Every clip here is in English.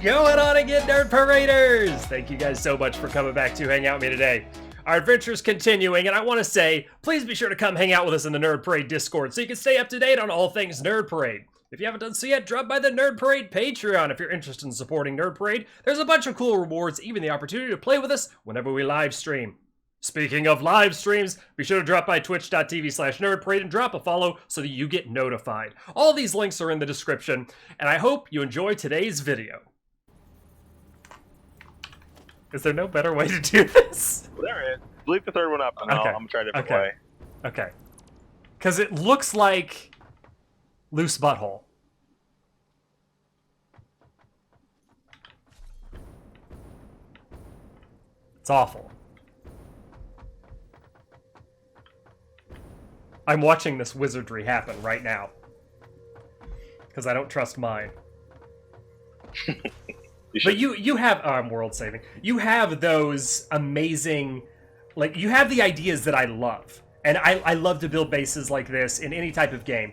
going on again, Nerd Paraders? Thank you guys so much for coming back to hang out with me today. Our adventure's continuing, and I want to say, please be sure to come hang out with us in the Nerd Parade Discord so you can stay up to date on all things Nerd Parade. If you haven't done so yet, drop by the Nerd Parade Patreon if you're interested in supporting Nerd Parade. There's a bunch of cool rewards, even the opportunity to play with us whenever we live stream. Speaking of live streams, be sure to drop by twitch.tv/nerdparade and drop a follow so that you get notified. All these links are in the description, and I hope you enjoy today's video. Is there no better way to do this? There is. Bleep the third one up, and Okay. I'm gonna try a different way. Okay. Because it looks like loose butthole. It's awful. I'm watching this wizardry happen right now. Because I don't trust mine. But you have, I'm world saving. You have those amazing, like, you have the ideas that I love. And I love to build bases like this in any type of game.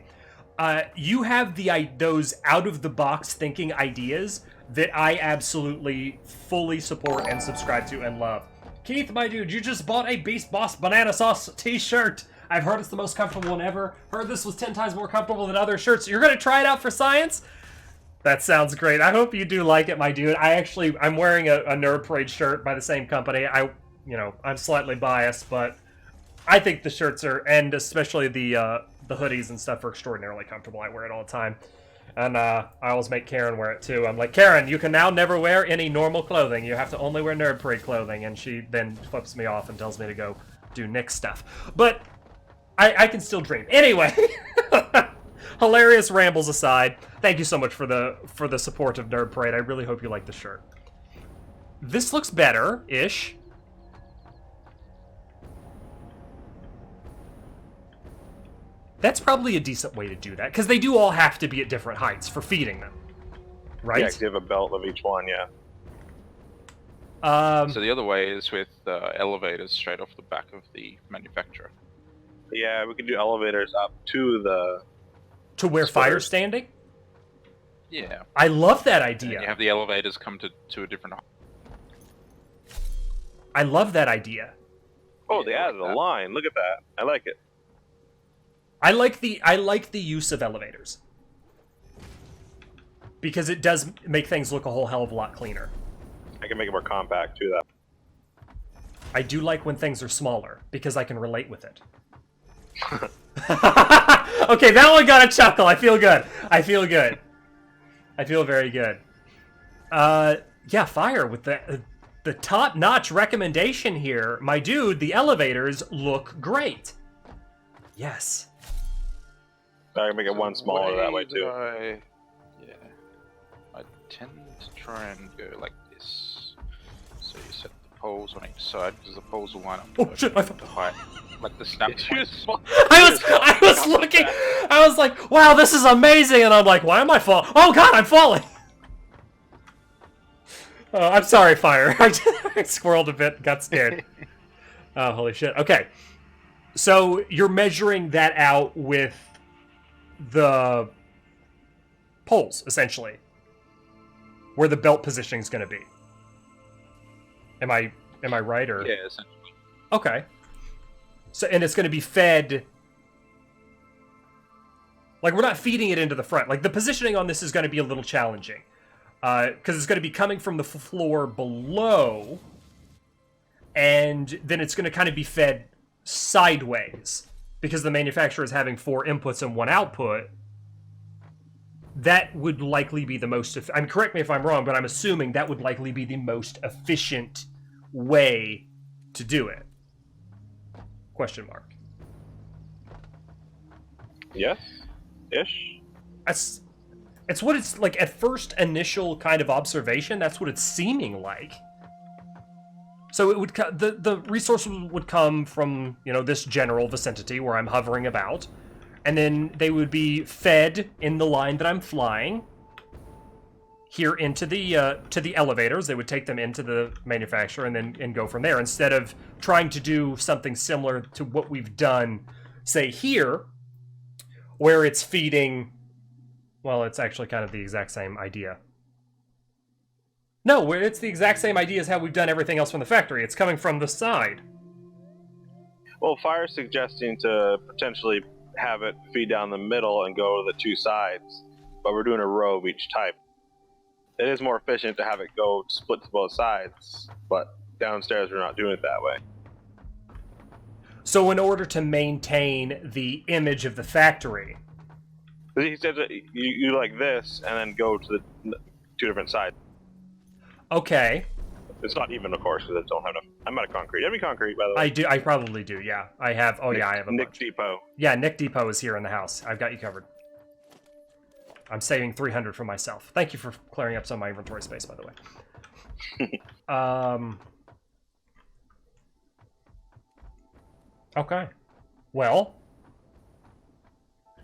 You have those out-of-the-box thinking ideas that I absolutely fully support and subscribe to and love. Keith, my dude, you just bought a Beast Boss Banana Sauce t-shirt. I've heard it's the most comfortable one ever. Heard this was 10 times more comfortable than other shirts. You're going to try it out for science? That sounds great. I hope you do like it, my dude. I'm wearing a Nerd Parade shirt by the same company. I'm slightly biased, but I think the shirts are, and especially the hoodies and stuff, are extraordinarily comfortable. I wear it all the time. And I always make Karen wear it too. I'm like, Karen, you can now never wear any normal clothing. You have to only wear Nerd Parade clothing. And she then flips me off and tells me to go do Nick stuff. But I can still dream. Anyway, hilarious rambles aside, thank you so much for the support of Nerd Parade. I really hope you like the shirt. This looks better-ish. That's probably a decent way to do that, because they do all have to be at different heights for feeding them, right? Yeah, give a belt of each one, yeah. So the other way is with elevators straight off the back of the manufacturer. Yeah, we could do elevators up to the... To where fire's standing? Yeah. I love that And idea. you have the elevators come to a different height. I love that idea. Oh, they added a line. Look at that. I like it. I like the use of elevators. Because it does make things look a whole hell of a lot cleaner. I can make it more compact, too, though. I do like when things are smaller, because I can relate with it. Okay, that one got a chuckle. I feel good. I feel good. I feel very good. Yeah, Fire, with the top-notch recommendation here. My dude, the elevators look great. Yes. I can make it one smaller that way, too. I tend to try and go like this. So you set the poles on each side, because the poles will line up Oh shit, I to height. Like the snap points. I was looking, I was like, wow, this is amazing, and I'm like, why am I falling? Oh god, I'm falling! I'm sorry, Fire. I squirreled a bit, got scared. Oh, holy shit. Okay. So, you're measuring that out with the poles, essentially. Where the belt positioning is going to be. Am I right, or? Yeah, essentially. Okay. So, and it's going to be fed... Like, we're not feeding it into the front. Like, the positioning on this is going to be a little challenging. Because it's going to be coming from the floor below, and then it's going to kind of be fed sideways. Because the manufacturer is having 4 inputs and 1 output. That would likely be the most... I mean, correct me if I'm wrong, but I'm assuming that would likely be the most efficient way to do it. Question mark. Yes? Ish? It's what it's like at first initial kind of observation. That's what it's seeming like. So it would the resources would come from, you know, this general vicinity where I'm hovering about, and then they would be fed in the line that I'm flying here into the to the elevators. They would take them into the manufacturer and go from there, instead of trying to do something similar to what we've done, say here, where it's feeding. Well, it's actually kind of the exact same idea. No, it's the exact same idea as how we've done everything else from the factory. It's coming from the side. Well, Fire's suggesting to potentially have it feed down the middle and go to the two sides, but we're doing a row of each type. It is more efficient to have it go split to both sides, but downstairs we're not doing it that way. So in order to maintain the image of the factory... He said that you like this, and then go to the two different sides. Okay. It's not even, of course, because I don't have enough. I'm out of concrete. Every concrete, by the way. I do. I probably do, yeah. I have... Oh, yeah, I have a Nick bunch. Depot. Yeah, Nick Depot is here in the house. I've got you covered. I'm saving 300 for myself. Thank you for clearing up some of my inventory space, by the way. Okay. Well,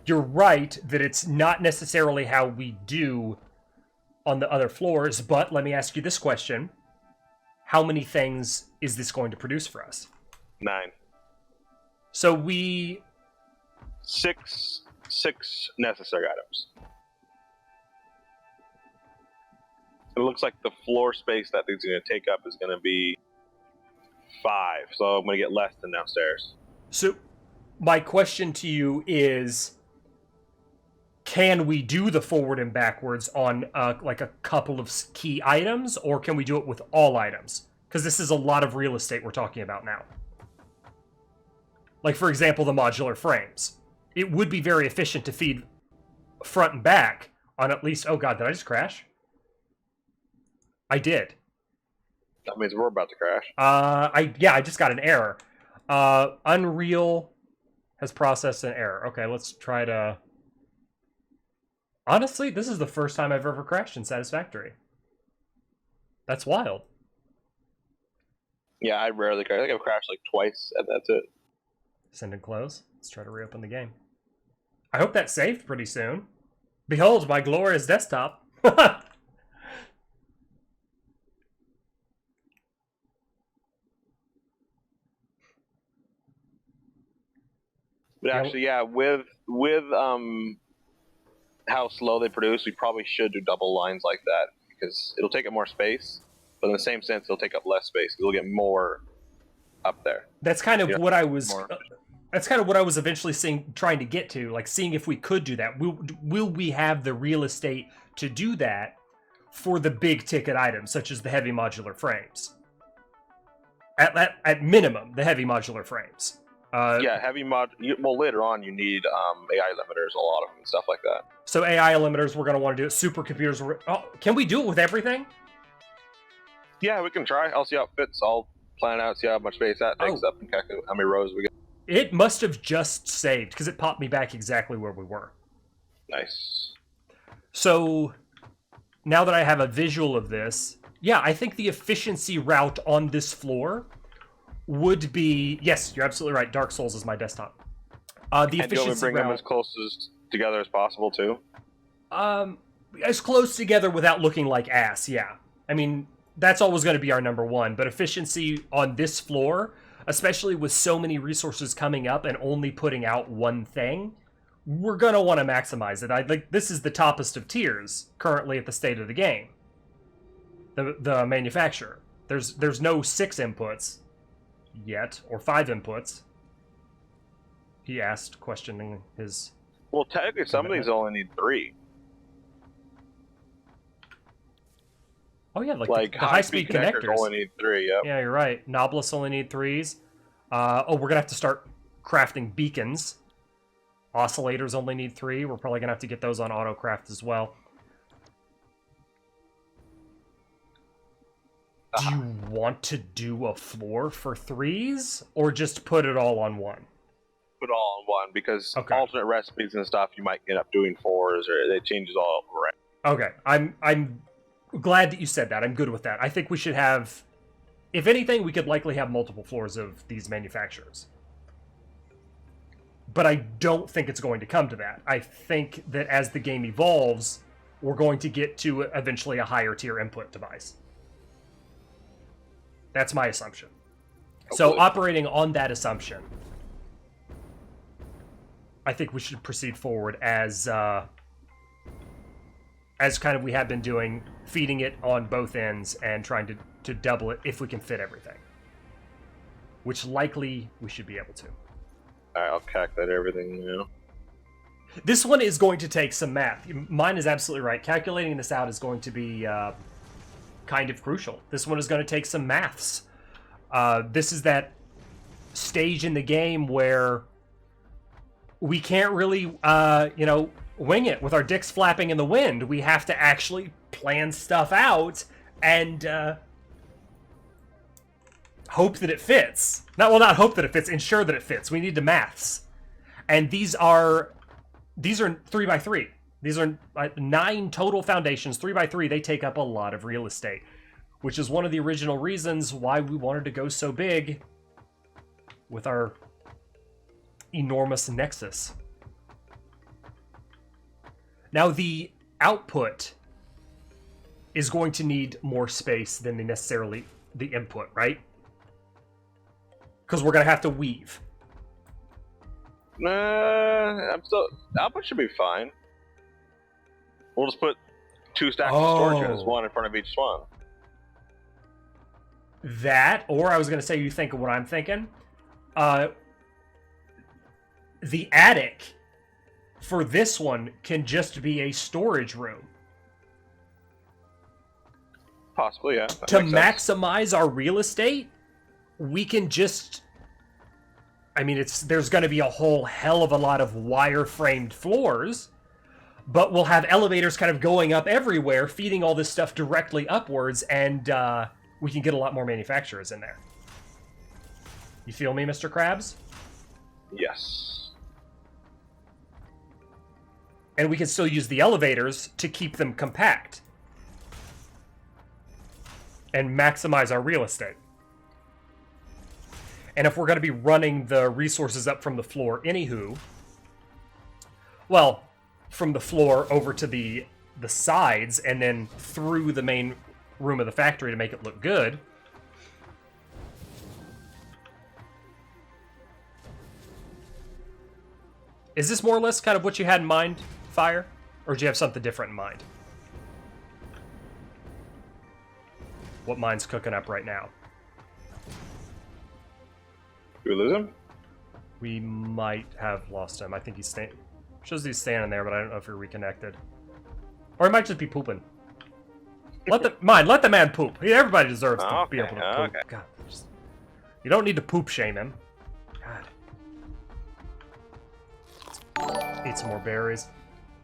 you're right that it's not necessarily how we do on the other floors, but let me ask you this question. How many things is this going to produce for us? 9. So we... 6 necessary items. It looks like the floor space that thing's going to take up is going to be 5, so I'm going to get less than downstairs. So my question to you is, can we do the forward and backwards on like a couple of key items, or can we do it with all items? Because this is a lot of real estate we're talking about now. Like, for example, the modular frames. It would be very efficient to feed front and back on at least... Oh god, did I just crash? I did. That means we're about to crash. I just got an error. Unreal has processed an error. Okay, let's try to... Honestly, this is the first time I've ever crashed in Satisfactory. That's wild. Yeah, I rarely crash. I think I've crashed like twice, and that's it. Send and close. Let's try to reopen the game. I hope that's saved pretty soon. Behold, my glorious desktop. But actually, yeah, with how slow they produce, we probably should do double lines like that, because it'll take up more space, but in the same sense, it'll take up less space. You'll get more up there. That's kind of what I was... More. That's kind of what I was eventually trying to get to, like seeing if we could do that. Will we have the real estate to do that for the big ticket items, such as the heavy modular frames? At minimum, the heavy modular frames. Yeah, well, later on, you need AI limiters, a lot of them, and stuff like that. So AI limiters, we're going to want to do it. Supercomputers, can we do it with everything? Yeah, we can try. I'll see how it fits. I'll plan out, see how much space that takes up, and calculate how many rows we get. It must have just saved, because it popped me back exactly where we were. Nice. So, now that I have a visual of this, yeah, I think the efficiency route on this floor would be... Yes, you're absolutely right. Dark Souls is my desktop. The efficiency and you want to bring them route... as close together as possible, too? As close together without looking like ass, yeah. I mean, that's always going to be our number one, but efficiency on this floor... Especially with so many resources coming up and only putting out one thing, we're gonna want to maximize it. This is the toppest of tiers currently at the state of the game. The manufacturer. There's no 6 inputs yet, or 5 inputs. He asked, questioning his... Well, technically, some of these only need 3. Oh yeah, like the high-speed connectors only need 3, yep. Yeah, you're right. Nobliss only need 3s. We're going to have to start crafting beacons. Oscillators only need 3. We're probably going to have to get those on auto-craft as well. Do you want to do a floor for 3s? Or just put it all on 1? Put it all on 1, because alternate recipes and stuff, you might end up doing 4s, or it changes all over. Okay, I'm glad that you said that. I'm good with that. I think we should have... If anything, we could likely have multiple floors of these manufacturers. But I don't think it's going to come to that. I think that as the game evolves, we're going to get to eventually a higher tier input device. That's my assumption. So operating on that assumption, I think we should proceed forward as as kind of we have been doing, feeding it on both ends and trying to double it if we can fit everything. Which likely we should be able to. Alright, I'll calculate everything now. This one is going to take some math. Mine is absolutely right. Calculating this out is going to be kind of crucial. This one is going to take some maths. This is that stage in the game where we can't really, wing it with our dicks flapping in the wind. We have to actually plan stuff out and hope that it fits. Not hope that it fits, ensure that it fits. We need the maths. And these are 3x3. These are 9 total foundations, 3x3. They take up a lot of real estate, which is one of the original reasons why we wanted to go so big with our enormous nexus. Now, the output is going to need more space than necessarily the input, right? Because we're going to have to weave. Output should be fine. We'll just put 2 stacks of storages, one in front of each one. That, or I was going to say, you think of what I'm thinking. The attic for this one can just be a storage room. Possibly, yeah. To maximize our real estate, we can just... I mean, there's going to be a whole hell of a lot of wire-framed floors, but we'll have elevators kind of going up everywhere, feeding all this stuff directly upwards, and we can get a lot more manufacturers in there. You feel me, Mr. Krabs? Yes. And we can still use the elevators to keep them compact and maximize our real estate. And if we're going to be running the resources up from the floor anywho, well, from the floor over to the sides and then through the main room of the factory to make it look good. Is this more or less kind of what you had in mind, Fire? Or do you have something different in mind? What mine's cooking up right now? Did we lose him? We might have lost him. I think he's shows he's standing there, but I don't know if you're reconnected. Or he might just be pooping. Let the man poop. Everybody deserves to be able to poop. Okay. God, you don't need to poop shame him. God. Eat some more berries.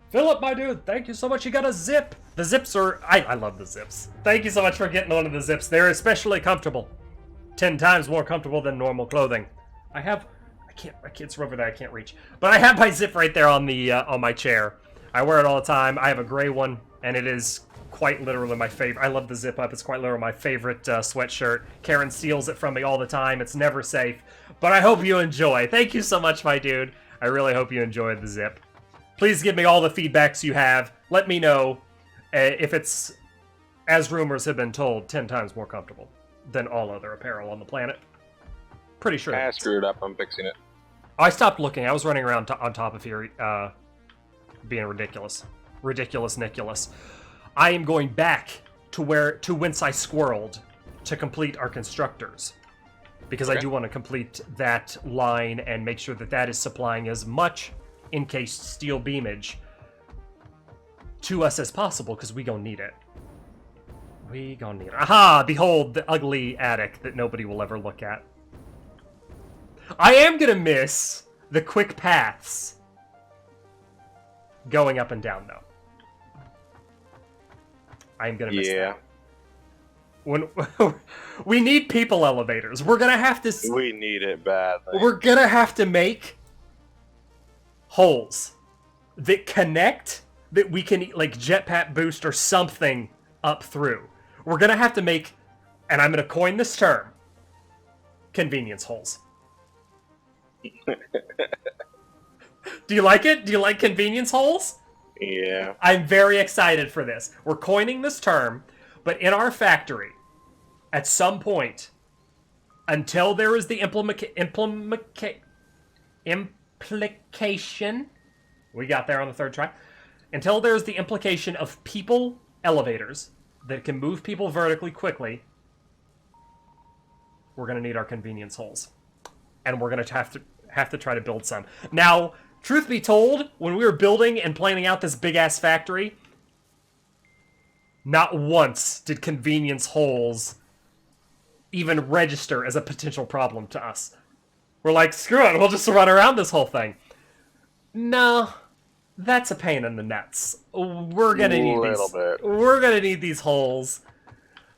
Philip, my dude, thank you so much. You got a zip. The zips are... I love the zips. Thank you so much for getting one of the zips. They're especially comfortable. 10 times more comfortable than normal clothing. I can't, it's over there, I can't reach. But I have my zip right there on the on my chair. I wear it all the time. I have a gray one, and it is quite literally my favorite. I love the zip up. It's quite literally my favorite sweatshirt. Karen steals it from me all the time. It's never safe. But I hope you enjoy. Thank you so much, my dude. I really hope you enjoyed the zip. Please give me all the feedbacks you have. Let me know if it's, as rumors have been told, 10 times more comfortable than all other apparel on the planet. Pretty sure. I screwed up. I'm fixing it. I stopped looking. I was running around on top of here, being ridiculous. Ridiculous Nicholas. I am going back to whence I squirreled to complete our constructors. Because I do want to complete that line and make sure that is supplying as much encased steel beamage to us as possible, because we gonna need it. We gonna need it. Aha! Behold, the ugly attic that nobody will ever look at. I am gonna miss the quick paths going up and down, though. I am gonna miss that. When we need people elevators, we're gonna have to. We need it badly. We're gonna have to make holes that connect, that we can like jetpack boost or something up through. We're gonna have to make, and I'm gonna coin this term, convenience holes. Do you like it? Do you like convenience holes? Yeah. I'm very excited for this. We're coining this term, but in our factory, at some point, until there is the implication, we got there on the third try. until there's the implication of people elevators that can move people vertically quickly, we're going to need our convenience holes. And we're going to have to try to build some. Now, truth be told, when we were building and planning out this big-ass factory, not once did convenience holes even register as a potential problem to us. We're like, screw it, we'll just run around this whole thing. No, that's a pain in the nuts. We're gonna need these. We're gonna need these holes.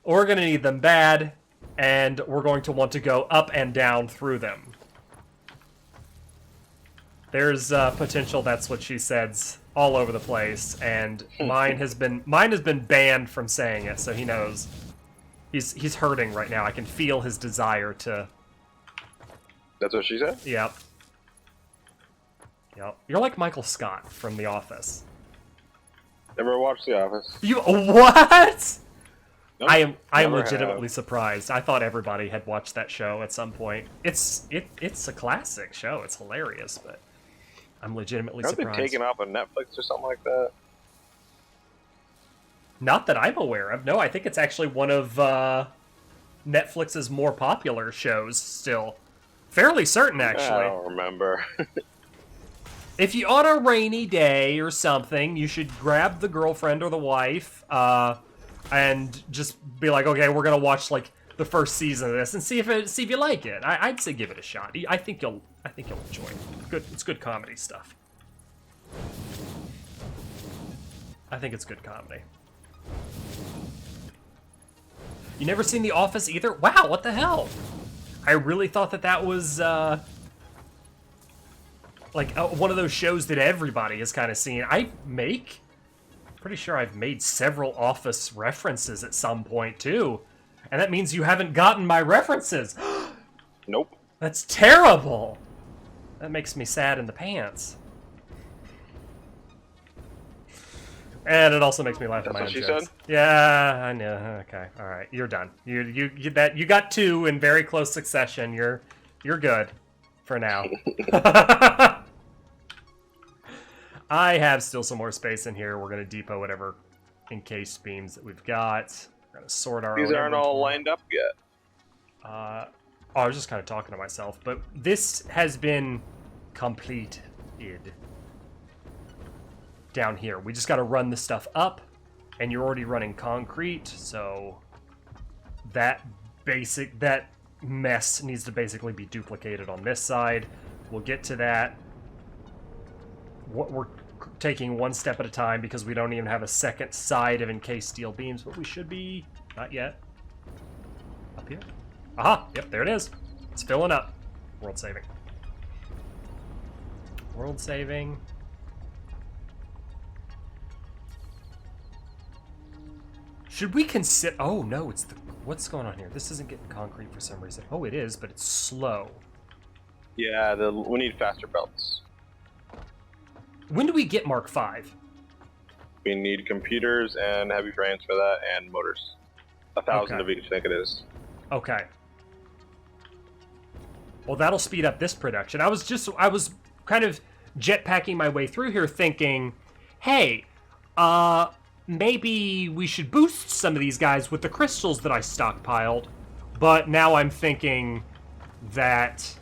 We're gonna need them bad, and we're going to want to go up and down through them. There's potential. That's what she says all over the place, and mine has been banned from saying it, so he knows. He's hurting right now. I can feel his desire to. That's what she said? Yep. Yep. You're like Michael Scott from The Office. Never watched The Office. You what? Nope, I am legitimately surprised. I thought everybody had watched that show at some point. It's a classic show. It's hilarious, but I'm legitimately surprised. Aren't they taken off of Netflix or something like that? Not that I'm aware of. No, I think it's actually one of Netflix's more popular shows still. Fairly certain, actually. I don't remember. If you on a rainy day or something, you should grab the girlfriend or the wife and just be like, okay, we're gonna watch like the first season of this and see if you like it. I'd say give it a shot. I think you'll enjoy it. It's good comedy stuff. I think it's good comedy. You never seen The Office either? Wow, what the hell? I really thought that was one of those shows that everybody has kind of seen. Pretty sure I've made several Office references at some point too. And that means you haven't gotten my references. Nope. That's terrible. That makes me sad in the pants. And it also makes me laugh at my own jokes. That's what she said? Yeah, I know. Okay, all right. You're done. You got two in very close succession. You're good for now. I have still some more space in here. We're gonna depot whatever encased beams that we've got. We're gonna sort our. These aren't all lined up yet. I was just kind of talking to myself, but this has been completed. Down here. We just got to run the stuff up, and you're already running concrete, so that mess needs to basically be duplicated on this side. We'll get to that. We're taking one step at a time because we don't even have a second side of encased steel beams, but we should be... Not yet. Up here. Aha! Yep, there it is. It's filling up. World saving. World saving. Should we consider... Oh, no, it's the... What's going on here? This isn't getting concrete for some reason. Oh, it is, but it's slow. Yeah, we need faster belts. When do we get Mark V? We need computers and heavy frames for that, and motors. 1,000 of each, I think it is. Okay. Well, that'll speed up this production. I was kind of jetpacking my way through here thinking, hey, maybe we should boost some of these guys with the crystals that I stockpiled. But now I'm thinking that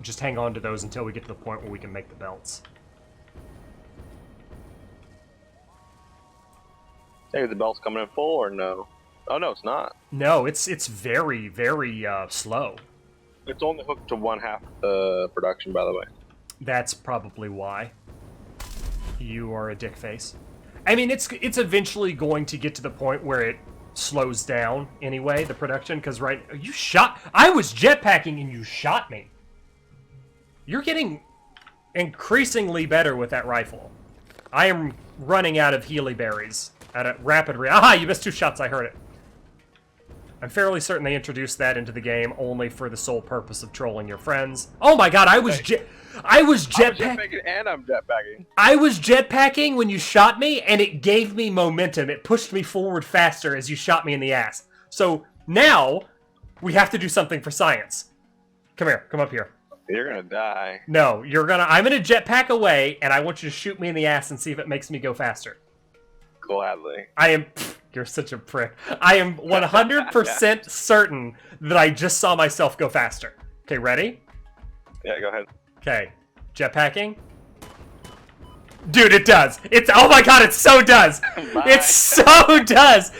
just hang on to those until we get to the point where we can make the belts. Hey, the belt's coming in full or no? Oh, no, it's not. No, it's very, very slow. It's only hooked to one half the production, by the way. That's probably why. You are a dick face. I mean, it's eventually going to get to the point where it slows down anyway, the production, because I was jetpacking and you shot me. You're getting increasingly better with that rifle. I am running out of Healy berries at a rapid rate. Aha, you missed 2 shots, I heard it. I'm fairly certain they introduced that into the game only for the sole purpose of trolling your friends. Oh my god, I was jetpacking and I'm jetpacking. I was jetpacking when you shot me, and it gave me momentum. It pushed me forward faster as you shot me in the ass. So now we have to do something for science. Come here, come up here. You're gonna die. No, I'm gonna jetpack away, and I want you to shoot me in the ass and see if it makes me go faster. Gladly. You're such a prick. I am 100% certain that I just saw myself go faster. Okay, ready? Yeah, go ahead. Okay, jetpacking. Dude, it does. Oh my god, it so does. It so does.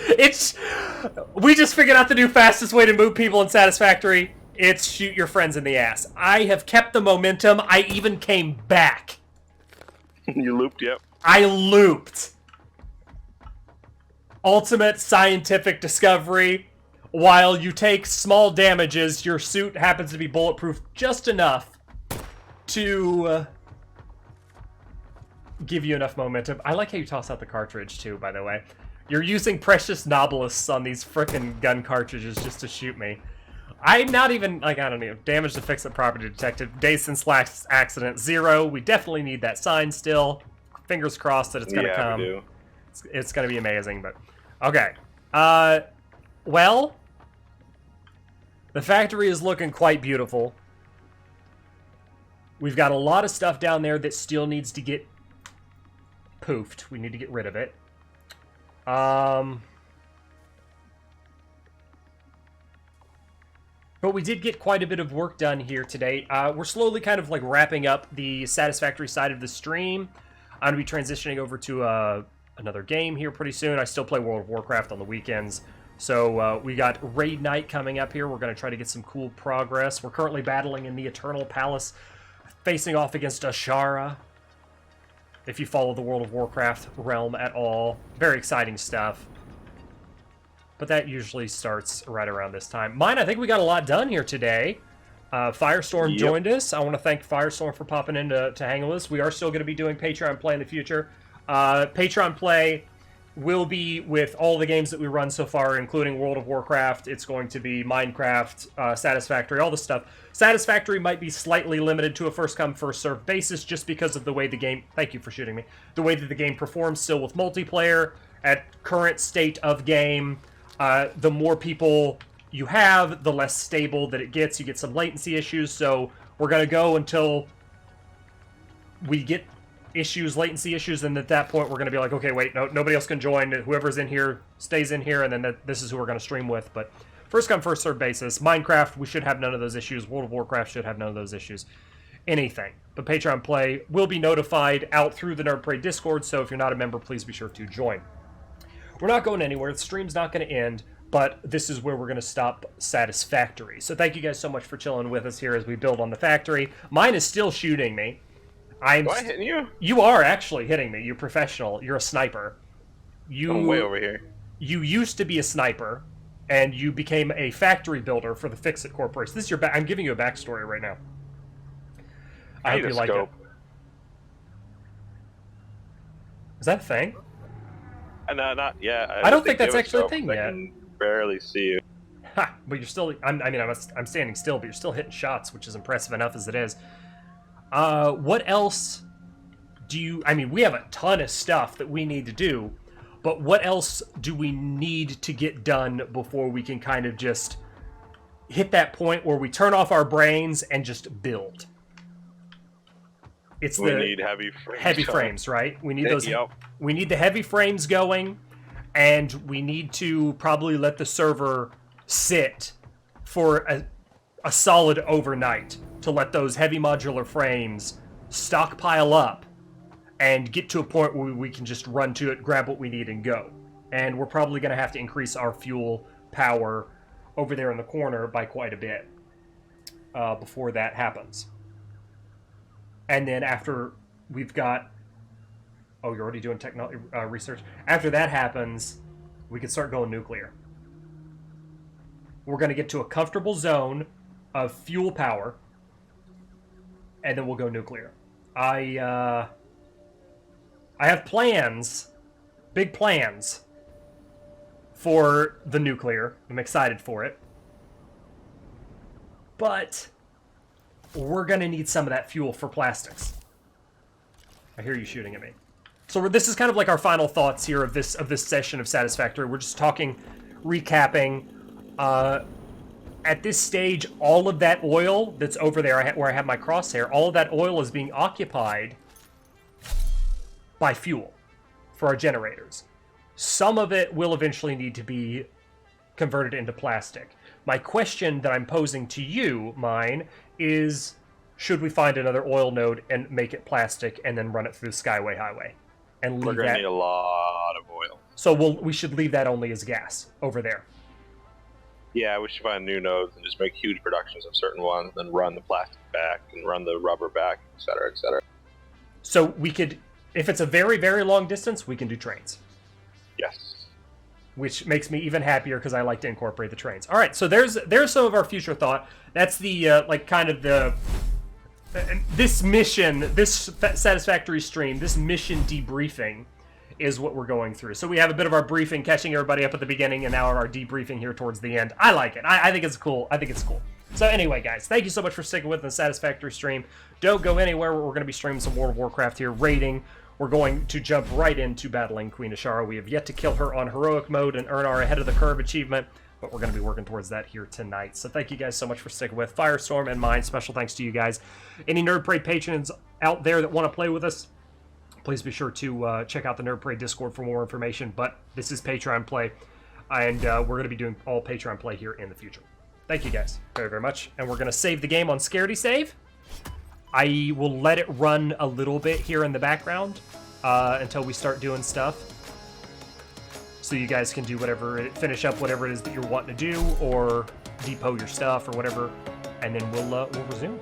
We just figured out the new fastest way to move people in Satisfactory. It's shoot your friends in the ass. I have kept the momentum. I even came back. You looped, yep. I looped. Ultimate scientific discovery. While you take small damages, your suit happens to be bulletproof just enough to give you enough momentum. I like how you toss out the cartridge, too, by the way. You're using precious nobelis on these frickin' gun cartridges just to shoot me. I'm not even, like, I don't know, damage to fix-it property detected. Days since last accident, 0. We definitely need that sign still. Fingers crossed that it's gonna come. We do. It's gonna be amazing, but... Okay. Well... The factory is looking quite beautiful. We've got a lot of stuff down there that still needs to get poofed. We need to get rid of it. But we did get quite a bit of work done here today. We're slowly kind of like wrapping up the Satisfactory side of the stream. I'm going to be transitioning over to another game here pretty soon. I still play World of Warcraft on the weekends. So we got Raid Night coming up here. We're going to try to get some cool progress. We're currently battling in the Eternal Palace, facing off against Ashara. If you follow the World of Warcraft realm at all. Very exciting stuff. But that usually starts right around this time. Mine, I think we got a lot done here today. Firestorm joined us. I want to thank Firestorm for popping in to hang with us. We are still going to be doing Patreon Play in the future. Patreon Play will be with all the games that we run so far, including World of Warcraft. It's going to be Minecraft, Satisfactory, all the stuff. Satisfactory might be slightly limited to a first-come, first-served basis just because of the way the game... Thank you for shooting me. The way that the game performs still with multiplayer. At current state of game, the more people you have, the less stable that it gets. You get some latency issues, so we're going to go until we get latency issues, and at that point we're going to be like, okay, wait, no, nobody else can join. Whoever's in here stays in here, and then this is who we're going to stream with. But first come, first served basis. Minecraft, we should have none of those issues. World of Warcraft should have none of those issues. Anything. But Patreon Play will be notified out through the Nerd Parade Discord, so if you're not a member, please be sure to join. We're not going anywhere. The stream's not going to end, but this is where we're going to stop Satisfactory. So thank you guys so much for chilling with us here as we build on the factory. Mine is still shooting me. Am I hitting you? You are actually hitting me. You're professional. You're a sniper. I'm way over here. You used to be a sniper, and you became a factory builder for the Fix-It Corporation. This is I'm giving you a backstory right now. I hope you like it. Is that a thing? No, not yet. I don't think that's actually a thing yet. I can barely see you. Ha! But you're still... I'm standing still, but you're still hitting shots, which is impressive enough as it is. What else do you... I mean, we have a ton of stuff that we need to do, but what else do we need to get done before we can kind of just hit that point where we turn off our brains and just build? We need heavy frames. Heavy frames, right? We need those. Yep. We need the heavy frames going, and we need to probably let the server sit for a solid overnight to let those heavy modular frames stockpile up and get to a point where we can just run to it, grab what we need, and go. And we're probably going to have to increase our fuel power over there in the corner by quite a bit before that happens. And then after we've got... Oh, you're already doing research? After that happens, we can start going nuclear. We're going to get to a comfortable zone of fuel power, and then we'll go nuclear. I have plans, big plans, for the nuclear. I'm excited for it. But we're going to need some of that fuel for plastics. I hear you shooting at me. So this is kind of like our final thoughts here of this session of Satisfactory. We're just talking, recapping, at this stage, all of that oil that's over there where I have my crosshair, all of that oil is being occupied by fuel for our generators. Some of it will eventually need to be converted into plastic. My question that I'm posing to you, mine, is should we find another oil node and make it plastic and then run it through the Skyway Highway? And We're leave gonna that. need a lot of oil. So we should leave that only as gas over there. Yeah, we should find new nodes and just make huge productions of certain ones, then run the plastic back and run the rubber back, etc., etc. So we could, if it's a very, very long distance, we can do trains. Yes. Which makes me even happier because I like to incorporate the trains. All right, so there's some of our future thought. That's the like kind of the this mission, this Satisfactory stream, this mission debriefing is what we're going through. So we have a bit of our briefing, catching everybody up at the beginning, and now our debriefing here towards the end. I like it. I think it's cool. I think it's cool. So anyway, guys, thank you so much for sticking with the Satisfactory stream. Don't go anywhere. We're going to be streaming some World of Warcraft here, raiding. We're going to jump right into battling Queen Ashara. We have yet to kill her on heroic mode and earn our ahead of the curve achievement, but we're going to be working towards that here tonight. So thank you guys so much for sticking with Firestorm and mine. Special thanks to you guys. Any Nerd Parade patrons out there that want to play with us, please be sure to check out the Nerd Parade Discord for more information. But this is Patreon play, and we're going to be doing all Patreon play here in the future. Thank you guys very, very much. And we're going to save the game on Scaredy Save. I will let it run a little bit here in the background until we start doing stuff. So you guys can do whatever, finish up whatever it is that you're wanting to do, or depot your stuff or whatever, and then we'll resume.